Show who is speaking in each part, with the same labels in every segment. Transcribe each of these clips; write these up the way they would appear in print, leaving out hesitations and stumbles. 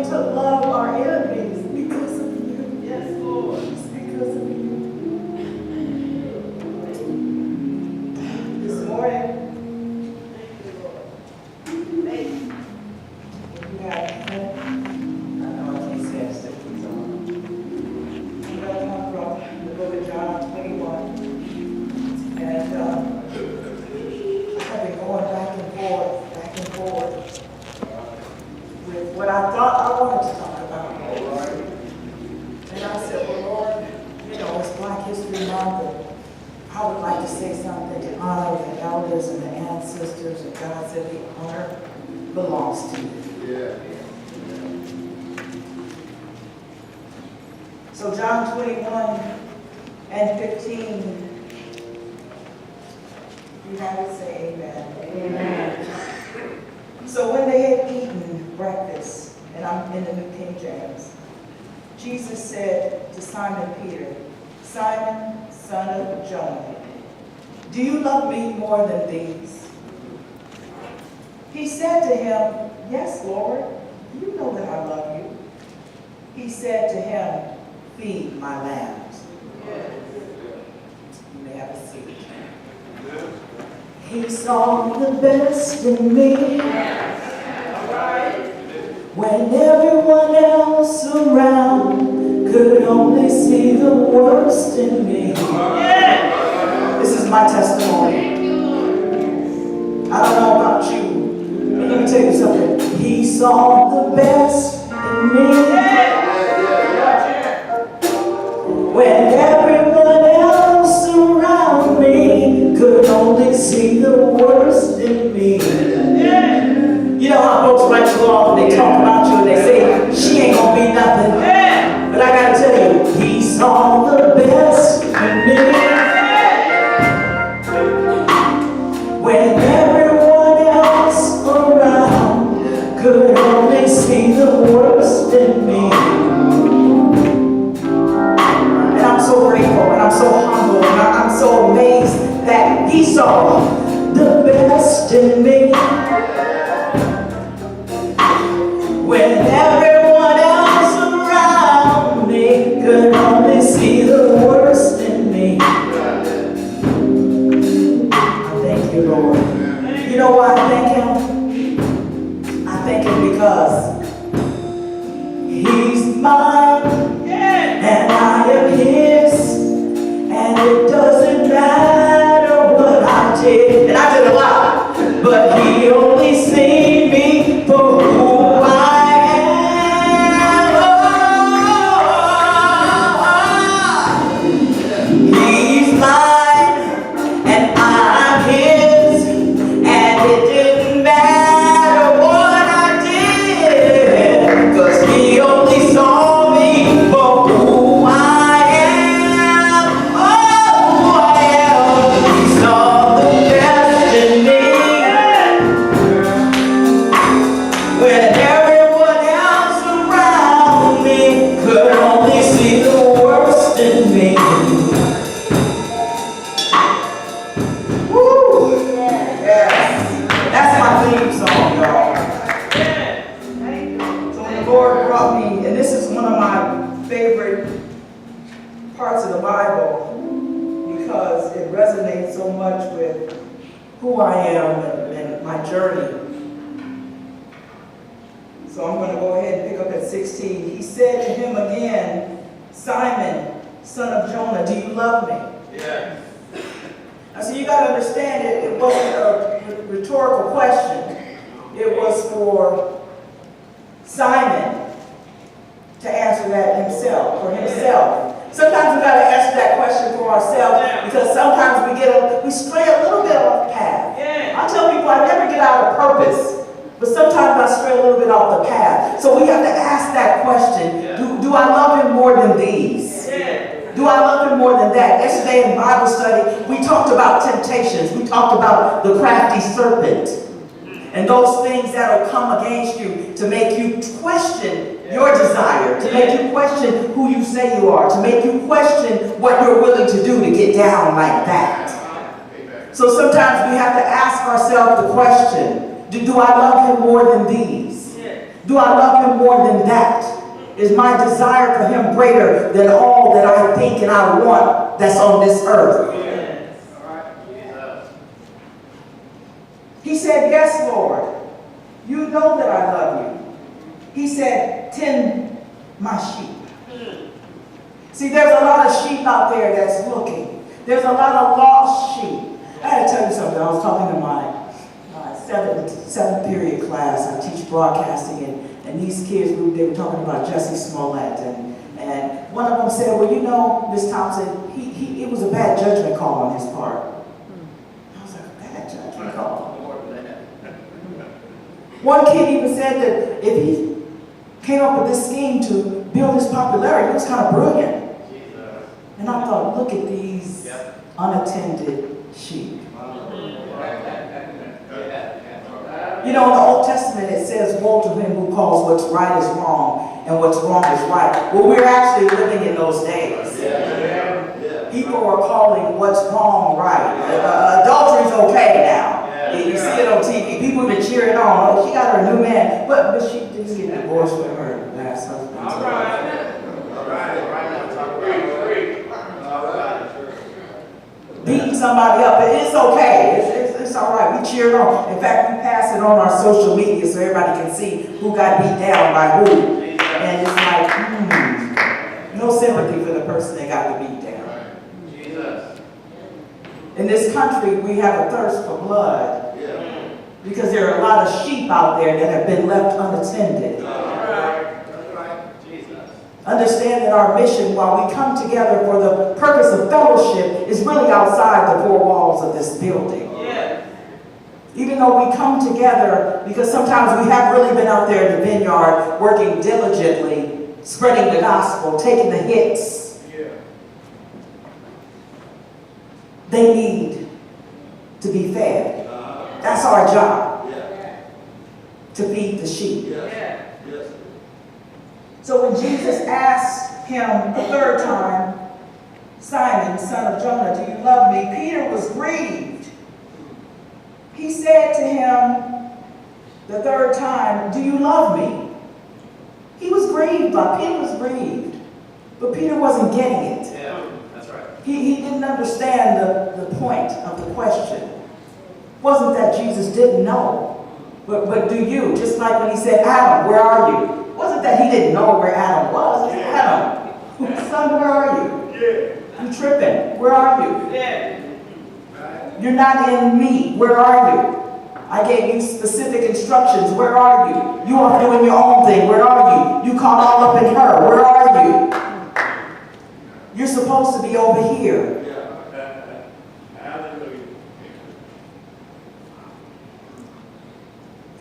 Speaker 1: to love our enemies because of you.
Speaker 2: Yes, Lord.
Speaker 1: It's because of you. This morning,
Speaker 2: Thank you, Lord. Thank you.
Speaker 1: if you have I know I can't say it, please on. I'm going to talk about the book of John 21. And I've been going back and forth with what I thought I wanted to talk about. And I said, well, Lord, it's Black History Month, and I would like to say something to honor the elders and the ancestors, and God said the honor belongs to you.
Speaker 3: Yeah.
Speaker 1: So John 21 and 15, you have it, say amen.
Speaker 2: Amen.
Speaker 1: So when they had eaten breakfast, and I'm in the New King James, Jesus said to Simon Peter, Simon, son of Jonah, do you love me more than these? He said to him, yes, Lord, you know that I love you. He said to him, feed my lambs. You may have a seat. He saw the best in me when everyone else around could only see the worst in me. This is my testimony. I don't know about you, but let me tell you something. He saw the best in me when everyone else around me could only see the worst in me. You know how folks like to go off and they talk about you and they say, she ain't gonna be nothing. But I gotta tell you, he saw the best in me when everyone else around could only see the worst in me. And I'm so grateful and I'm so humble and I'm so amazed that he saw the best in me when everyone else around me could only see the worst in me. I thank you, Lord. You know why I thank him? I thank him because he's mine and I am his, and it doesn't matter what I did. And I did a lot, but he only seen me for who I am. He's mine and I'm his, and it didn't matter what I did, 'cause he only saw me for who I am. Oh, who I am. He saw the best in me when everyone else around me could only see the worst in me. Woo! Yes. That's my theme song, y'all. So when the Lord brought me, and this is one of my favorite parts of the Bible because it resonates so much with who I am and my journey. So I'm going to go ahead and pick up at 16. He said to him again, Simon, son of Jonah, do you love me?
Speaker 3: Yeah.
Speaker 1: Now, so you got to understand it wasn't a rhetorical question. It was for Simon to answer that himself, for himself. Sometimes we got to answer that question for ourselves because sometimes we stray a little bit off path. I tell people I never get out of purpose, but sometimes I stray a little bit off the path. So we have to ask that question, do I love him more than these? Do I love him more than that? Yesterday in Bible study, we talked about temptations. We talked about the crafty serpent and those things that will come against you to make you question your desire, to make you question who you say you are, to make you question what you're willing to do to get down like that. So sometimes we have to ask ourselves the question, do I love him more than these? Do I love him more than that? Is my desire for him greater than all that I think and I want that's on this earth?
Speaker 2: Yes. All right. Jesus.
Speaker 1: He said, yes, Lord. You know that I love you. He said, tend my sheep. See, there's a lot of sheep out there that's looking. There's a lot of lost sheep. I had to tell you something. I was talking to my seventh period class. I teach broadcasting, and these kids, they were talking about Jussie Smollett. And one of them said, well, you know, Miss Thompson, it was a bad judgment call on his part. I was like, a bad judgment call? One kid even said that if he came up with this scheme to build his popularity, it was kind of brilliant. And I thought, look at these unattended sheep. You know, in the Old Testament, it says, woe to him who calls what's right is wrong and what's wrong is right. Well, we're actually living in those days. People are calling what's wrong right. Adultery's okay now. You see it on TV. People have been cheering on. Oh, she got her new man. But she didn't get divorced with her last husband.
Speaker 2: All right.
Speaker 1: Beating somebody up. It's okay. It's all right. We cheered on. In fact, we pass it on our social media so everybody can see who got beat down by who. And it's like, no sympathy for the person that got the beat down.
Speaker 2: Jesus.
Speaker 1: In this country, we have a thirst for blood because there are a lot of sheep out there that have been left unattended. Understand that our mission, while we come together for the purpose of fellowship, is really outside the four walls of this building.
Speaker 2: Yeah.
Speaker 1: Even though we come together, because sometimes we have really been out there in the vineyard working diligently, spreading the gospel, taking the hits.
Speaker 2: Yeah.
Speaker 1: They need to be fed. That's our job. To feed the sheep.
Speaker 2: Yeah.
Speaker 1: So when Jesus asked him the third time, Simon, son of Jonah, do you love me? Peter was grieved. He said to him the third time, do you love me? He was grieved, Peter was grieved. But Peter wasn't getting it.
Speaker 2: Yeah, that's right.
Speaker 1: He didn't understand the point of the question. It wasn't that Jesus didn't know. But do you? Just like when he said, Adam, where are you? It wasn't that he didn't know where Adam was. It's Adam, son, where are you? You tripping. Where are you? You're not in me. Where are you? I gave you specific instructions. Where are you? You are doing your own thing. Where are you? You caught all up in her. Where are you? You're supposed to be over here.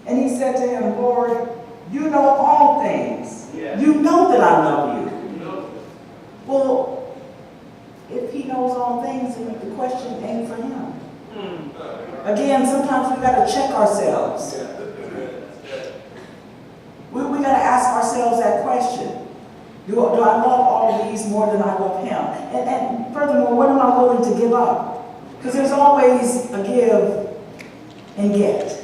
Speaker 1: And he said to him, Lord, you know all things.
Speaker 2: Yeah.
Speaker 1: You know that I love you. Well, if he knows all things, then the question ain't for him. Again, sometimes we got to check ourselves. We got to ask ourselves that question. Do I love all of these more than I love him? And furthermore, what am I willing to give up? Because there's always a give and get.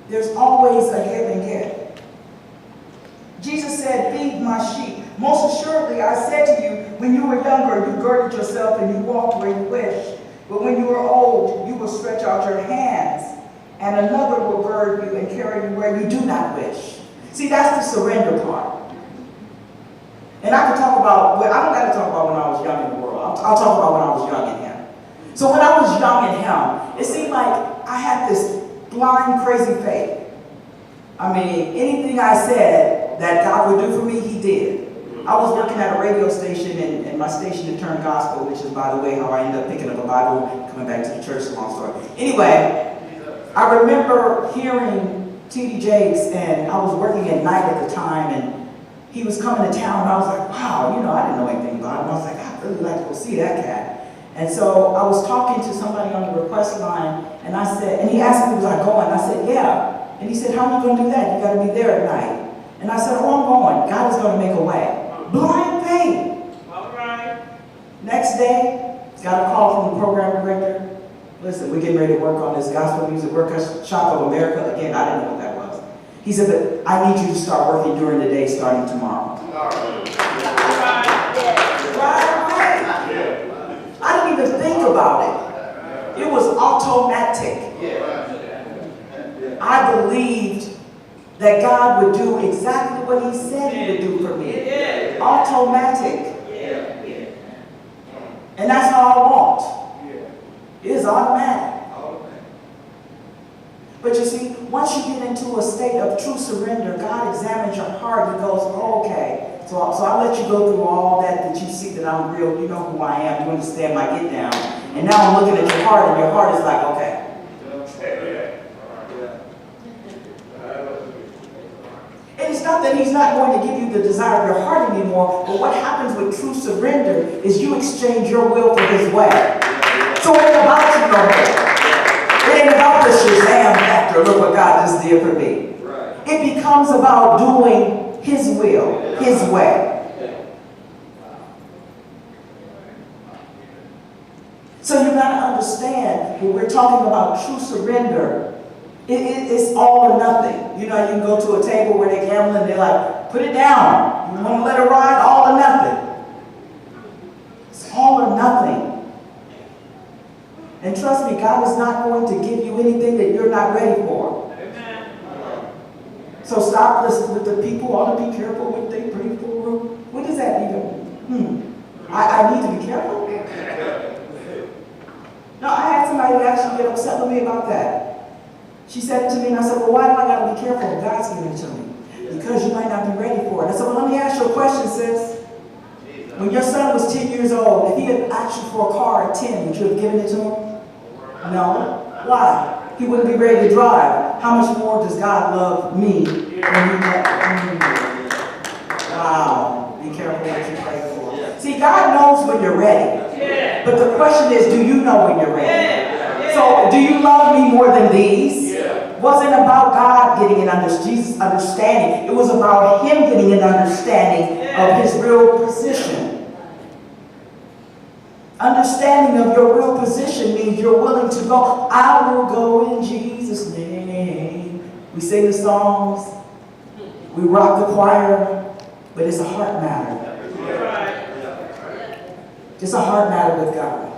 Speaker 1: There's always a give and get. Jesus said, feed my sheep. Most assuredly, I said to you, when you were younger, you girded yourself and you walked where you wished. But when you are old, you will stretch out your hands, and another will gird you and carry you where you do not wish. See, that's the surrender part. And I can talk about, I don't got to talk about when I was young in the world. I'll talk about when I was young in him. So when I was young in him, it seemed like I had this blind, crazy faith. I mean, anything I said that God would do for me, he did. I was working at a radio station, and my station had turned gospel, which is, by the way, how I ended up picking up a Bible, coming back to the church, long story. Anyway, I remember hearing T.D. Jakes, and I was working at night at the time, and he was coming to town, and I was like, wow, I didn't know anything about him. I was like, I'd really like to go see that cat. And so I was talking to somebody on the request line, and I said, and he asked me, was I going? I said, yeah. And he said, how are you going to do that? You got to be there at night. And I said, oh, I'm going. God is going to make a way. Blind faith.
Speaker 2: All right.
Speaker 1: Next day, got a call from the program director. Listen, we're getting ready to work on this gospel music workshop of America. Again, I didn't know what that was. He said, but I need you to start working during the day starting tomorrow. I didn't even think about it. It was automatic. I believed that God would do exactly what he said he would do for me. Automatic. And that's how I walked. It is automatic. But you see, once you get into a state of true surrender, God examines your heart. He goes, oh, okay. So I let you go through all that you see that I'm real. You know who I am. You understand my get down. And now I'm looking at your heart, and your heart is like, okay. And it's not that he's not going to give you the desire of your heart anymore, but what happens with true surrender is you exchange your will for his way. So it ain't about you no more. It ain't about the Shazam factor. Look what God just did for me. It becomes about doing his will, his way. So you got to understand, when we're talking about true surrender, it's all or nothing. You know, you can go to a table where they're gambling, they're like, put it down. You want to let it ride? All or nothing. It's all or nothing. And trust me, God is not going to give you anything that you're not ready for. Amen. So stop listening with the people. Ought to be careful what they bring forward. What does that even? I need to be careful. No, I had somebody actually get upset with me about that. She said it to me, and I said, well, why do I got to be careful? God's giving it to me. Because you might not be ready for it. I said, well, let me ask you a question, sis. When your son was 10 years old, if he had asked you for a car at 10, would you have given it to him? No. Why? He wouldn't be ready to drive. How much more does God love me when he let me? Wow. Be careful what you pray for. See, God knows when you're ready. But the question is, do you know when you're ready? So, do you love me more than these? It wasn't about God getting Jesus understanding. It was about him getting an understanding of his real position. Understanding of your real position means you're willing to go. I will go in Jesus' name. We sing the songs. We rock the choir. But it's a heart matter. It's a heart matter with God.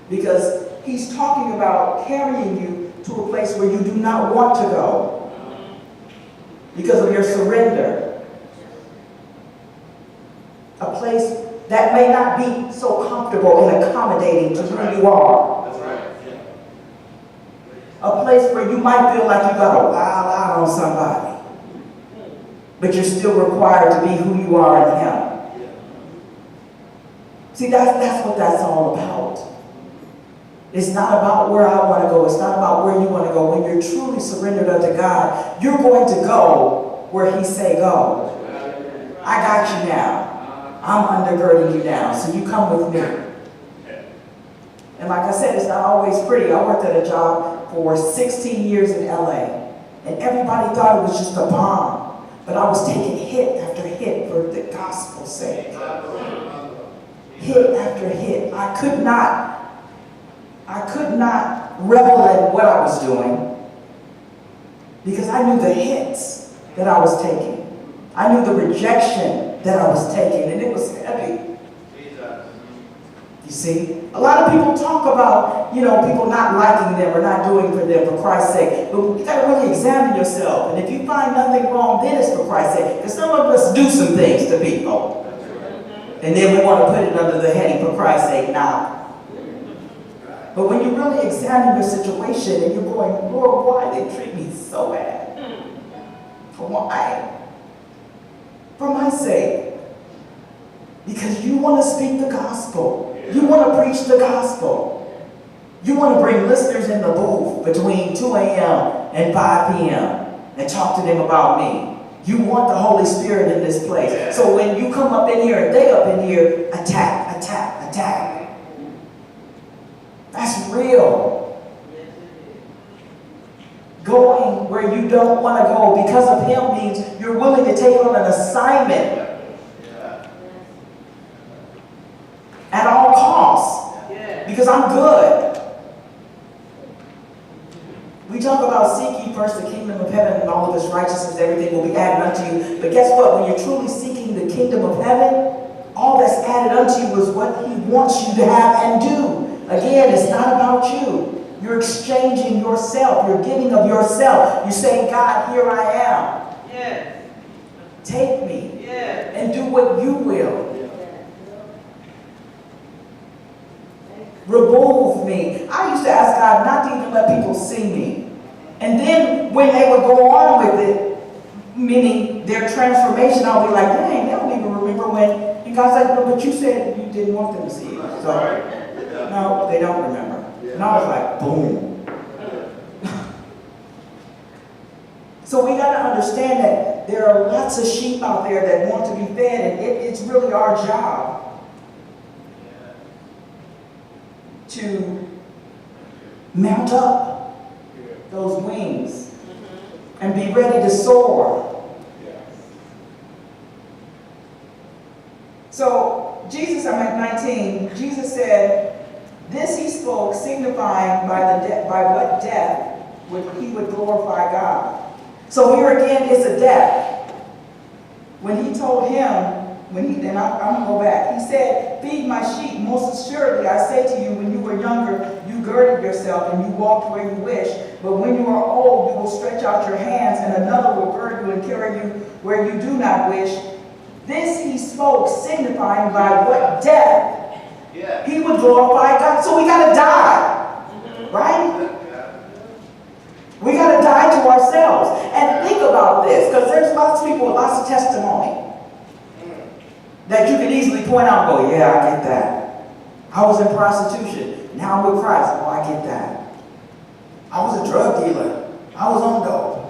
Speaker 1: Because he's talking about carrying you to a place where you do not want to go. Because of your surrender. A place that may not be so comfortable and accommodating to who you are. A place where you might feel like you got to wild out on somebody. But you're still required to be who you are in him. See, that's what that's all about. It's not about where I want to go. It's not about where you want to go. When you're truly surrendered unto God, you're going to go where he say go. I got you now. I'm undergirding you now, so you come with me. And like I said, it's not always pretty. I worked at a job for 16 years in LA, and everybody thought it was just a bomb. But I was taking hit after hit for the gospel's sake. Hit after hit. I could not revel in what I was doing because I knew the hits that I was taking. I knew the rejection that I was taking, and it was heavy. You see, a lot of people talk about, people not liking them or not doing for them for Christ's sake, but you got to really examine yourself. And if you find nothing wrong, then it's for Christ's sake. Because some of us do some things to people, and then we want to put it under the heading for Christ's sake now. But when you really examine your situation and you're going, Lord, why they treat me so bad? For why? For my sake. Because you want to speak the gospel. You want to preach the gospel. You want to bring listeners in the booth between 2 a.m. and 5 p.m. and talk to them about me. You want the Holy Spirit in this place. So when you come up in here and they up in here, attack, attack, attack. That's real. Going where you don't want to go because of him means you're willing to take on an assignment at all costs because I'm good. We talk about seek ye first the kingdom kingdom of heaven and all of its righteousness, everything will be added unto you. But guess what? When you're truly seeking the kingdom of heaven, all that's added unto you is what he wants you to have and do. Again, it's not about you. You're exchanging yourself. You're giving of yourself. You're saying, God, here I am.
Speaker 2: Yes.
Speaker 1: Take me.
Speaker 2: Yes.
Speaker 1: And do what you will. Remove me. I used to ask God not to even let people see me. And then when they would go on with it, meaning their transformation, I'll be like, dang, they don't even remember when. And God's like, no, but you said you didn't want them to see it. So, no, they don't remember. And I was like, boom. So we got to understand that there are lots of sheep out there that want to be fed, and it's really our job to mount up those wings and be ready to soar. So Jesus, I'm at 19, Jesus said, this he spoke, signifying by what death he would glorify God. So here again is a death. When he told him, and I'm going to go back, he said, feed my sheep. Most assuredly, I say to you, when you were younger, you girded yourself and you walked where you wish. But when you are old, you will stretch out your hands, and another will gird you and carry you where you do not wish. This he spoke, signifying by what death he would glorify God. So we got to die, right? We got to die to ourselves. And think about this, because there's lots of people with lots of testimony that you can easily point out and go, yeah, I get that. I was in prostitution. Now I'm with Christ. Oh, I get that. I was a drug dealer. I was on dope.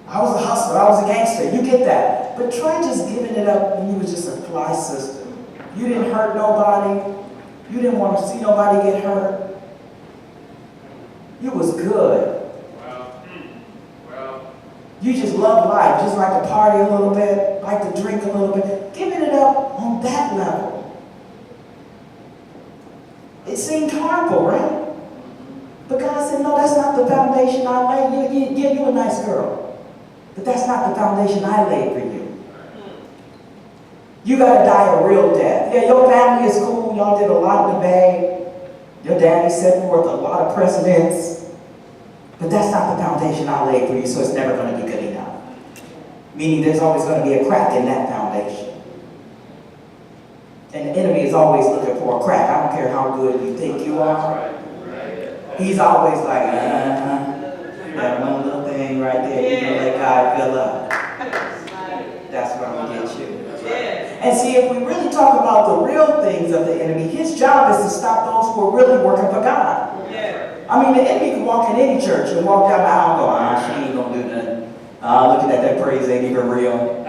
Speaker 1: I was a hustler. I was a gangster. You get that. But try just giving it up when you was just a fly system. You didn't hurt nobody. You didn't want to see nobody get hurt. You was good. You just love life, just like to party a little bit, like to drink a little bit. Giving it up on that level. It seemed harmful, right? But God said, no, that's not the foundation I laid. Yeah, you're a nice girl. But that's not the foundation I laid for you. You got to die a real death. Yeah, your family is cool. Y'all did a lot in the bay. Your daddy set forth a lot of precedents. But that's not the foundation I laid for you, so it's never going to be good enough. Meaning there's always going to be a crack in that foundation. And the enemy is always looking for a crack. I don't care how good you think you are. He's always like, that one little thing right there, you can let God fill up. That's where I'm going to get you. And see, if we really talk about the real things of the enemy, his job is to stop those who are really working for God. I mean, the enemy can walk in any church and walk down the aisle and go, she ain't going to do nothing. Looking at that praise ain't even real.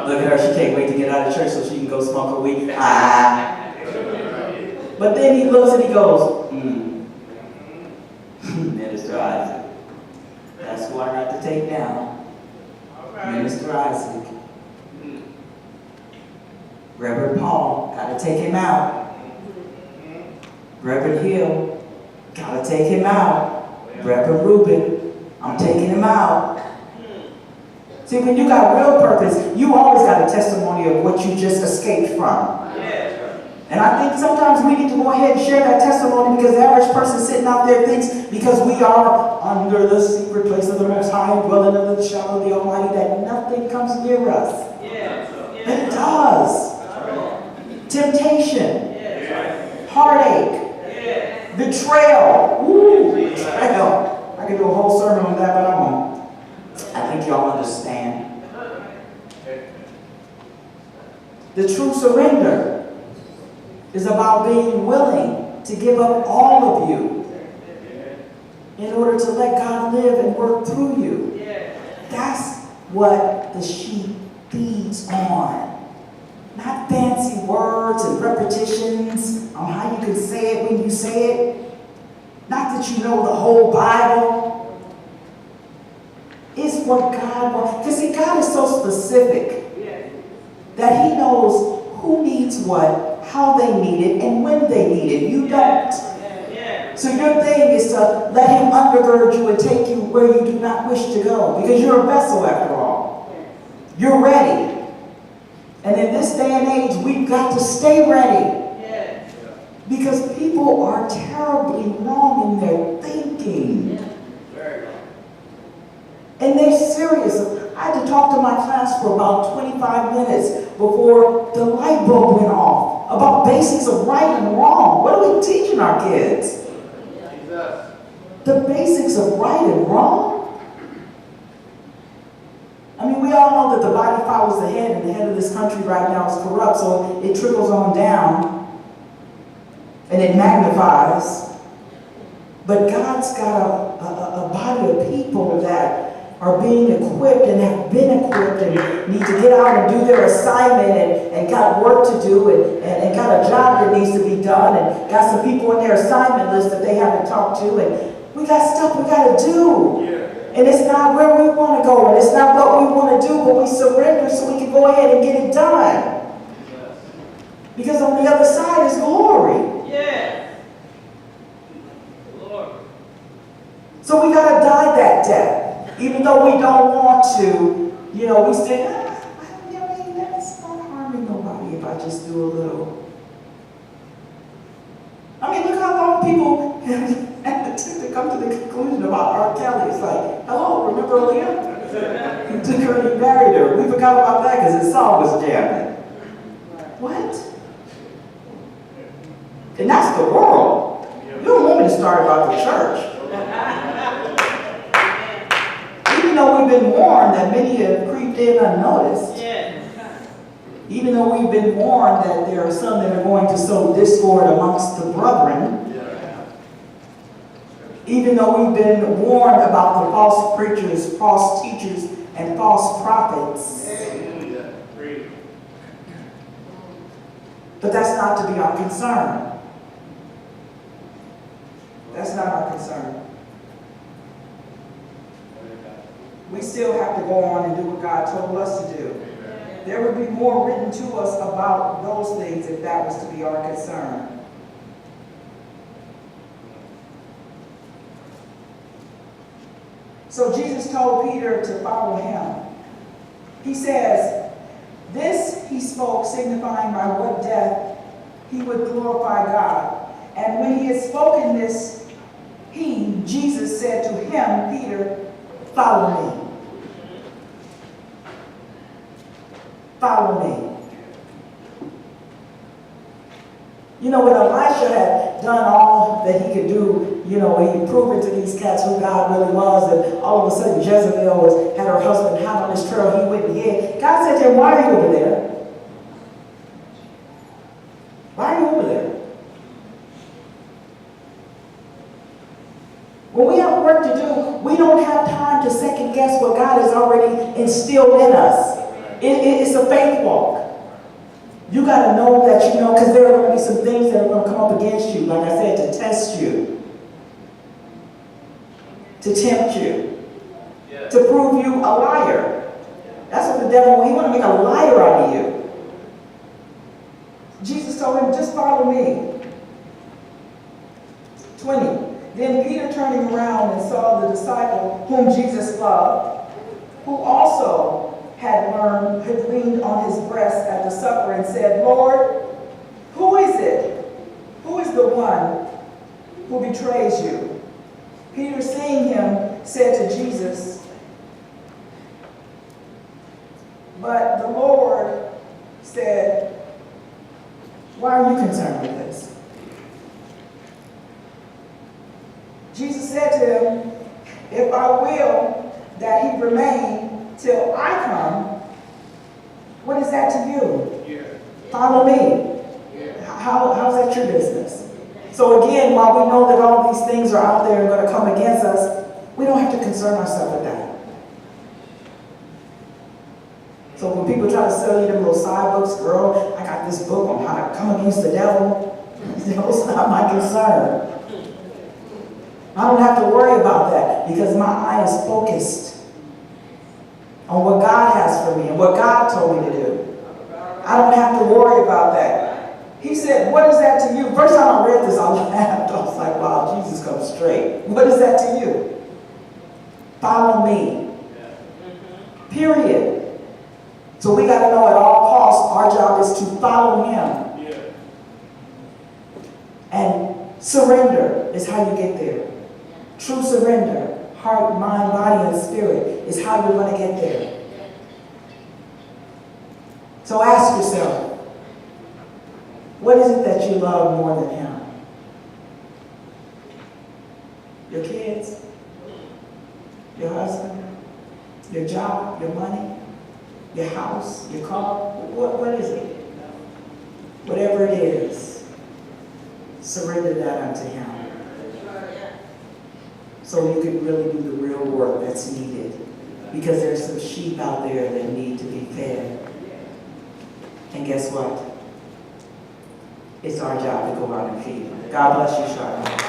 Speaker 1: Look at her, she can't wait to get out of church so she can go smoke her weed. But then he looks and he goes, Minister Isaac. That's who I got to take down. Minister Isaac. Reverend Paul, got to take him out. Reverend Hill, got to take him out. Reverend Reuben, I'm taking him out. See, when you got real purpose, you always got a testimony of what you just escaped from. And I think sometimes we need to go ahead and share that testimony, because the average person sitting out there thinks because we are under the secret place of the Most High, dwelling under the shadow of the Almighty, that nothing comes near us. And it does. Temptation. Heartache. Betrayal. Ooh, betrayal. I could do a whole sermon on that, but I won't. I think y'all understand. The true surrender is about being willing to give up all of you in order to let God live and work through you. That's what the sheep feeds on. Not fancy words and repetitions on how you can say it when you say it. Not that you know the whole Bible. It's what God wants. Because see, God is so specific that he knows who needs what, how they need it, and when they need it. You don't. So your thing is to let him undergird you and take you where you do not wish to go. Because you're a vessel after all. You're ready. And in this day and age, we've got to stay ready. Because people are terribly wrong in their thinking. And they're serious. I had to talk to my class for about 25 minutes before the light bulb went off about basics of right and wrong. What are we teaching our kids? The basics of right and wrong? I mean, we all know that the body follows the head, and the head of this country right now is corrupt, so it trickles on down and it magnifies. But God's got a body of people that are being equipped and have been equipped and need to get out and do their assignment and got work to do and got a job that needs to be done and got some people on their assignment list that they haven't talked to, and we got stuff we got to do. And it's not where we want to go, and it's not what we want to do, but we surrender so we can go ahead and get it done. Because on the other side is glory. So we got to die that death. Even though we don't want to, you know, we say, I mean, that's not harming nobody if I just do a little. I mean, look how long people have to come to the conclusion about R. Kelly. It's like, hello, remember Aaliyah? He took her and he married her. We forgot about that because his song was jamming. What? And that's the world. You don't want me to start about the church. Even though we've been warned that many have creeped in unnoticed. Even though we've been warned that there are some that are going to sow discord amongst the brethren. Even though we've been warned about the false preachers, false teachers, and false prophets. But that's not to be our concern. That's not our concern. We still have to go on and do what God told us to do. There would be more written to us about those things if that was to be our concern. So Jesus told Peter to follow him. He says, this he spoke, signifying by what death he would glorify God. And when he had spoken this, Jesus said to him, Peter, follow me. Follow me. You know, when Elisha had done all that he could do, you know, he proved to these cats who God really was, and all of a sudden Jezebel had her husband hot on his trail, he went and hid. God said to him, why are you over there? Why are you over there? When we have work to do, we don't have time to second guess what God has already instilled in us. It's a faith walk. You got to know that you know, because there are going to be some things that are going to come up against you, like I said, to test you, to tempt you, to prove you a liar. That's what the devil wants. He wants to make a liar out of you. Jesus told him, just follow me. 20. Then Peter, turning around, and saw the disciple whom Jesus loved, who also had leaned on his breast at the supper, and said, Lord, who is it? Who is the one who betrays you? Peter, seeing him, said to Jesus, but the Lord said, why are you concerned with this? Jesus said to him, if I will that he remain till I come, what is that to you? Follow me. How's that your business? So again, while we know that all these things are out there and going to come against us, we don't have to concern ourselves with that. So when people try to sell you them little side books, girl, I got this book on how to come against the devil, it's not my concern. I don't have to worry about that because my eye is focused on what God has for me and what God told me to do. I don't have to worry about that. He said, what is that to you? First time I read this, I laughed. I was like, wow, Jesus comes straight. What is that to you? Follow me. Period. So we got to know at all costs, our job is to follow him.
Speaker 2: Yeah.
Speaker 1: And surrender is how you get there. True surrender, heart, mind, body, and spirit, is how you're going to get there. So ask yourself, what is it that you love more than him? Your kids? Your husband? Your job? Your money? Your house? Your car? What is it? Whatever it is, surrender that unto him. So you can really do the real work that's needed. Because there's some sheep out there that need to be fed. And guess what? It's our job to go out and feed them. God bless you, Charlotte.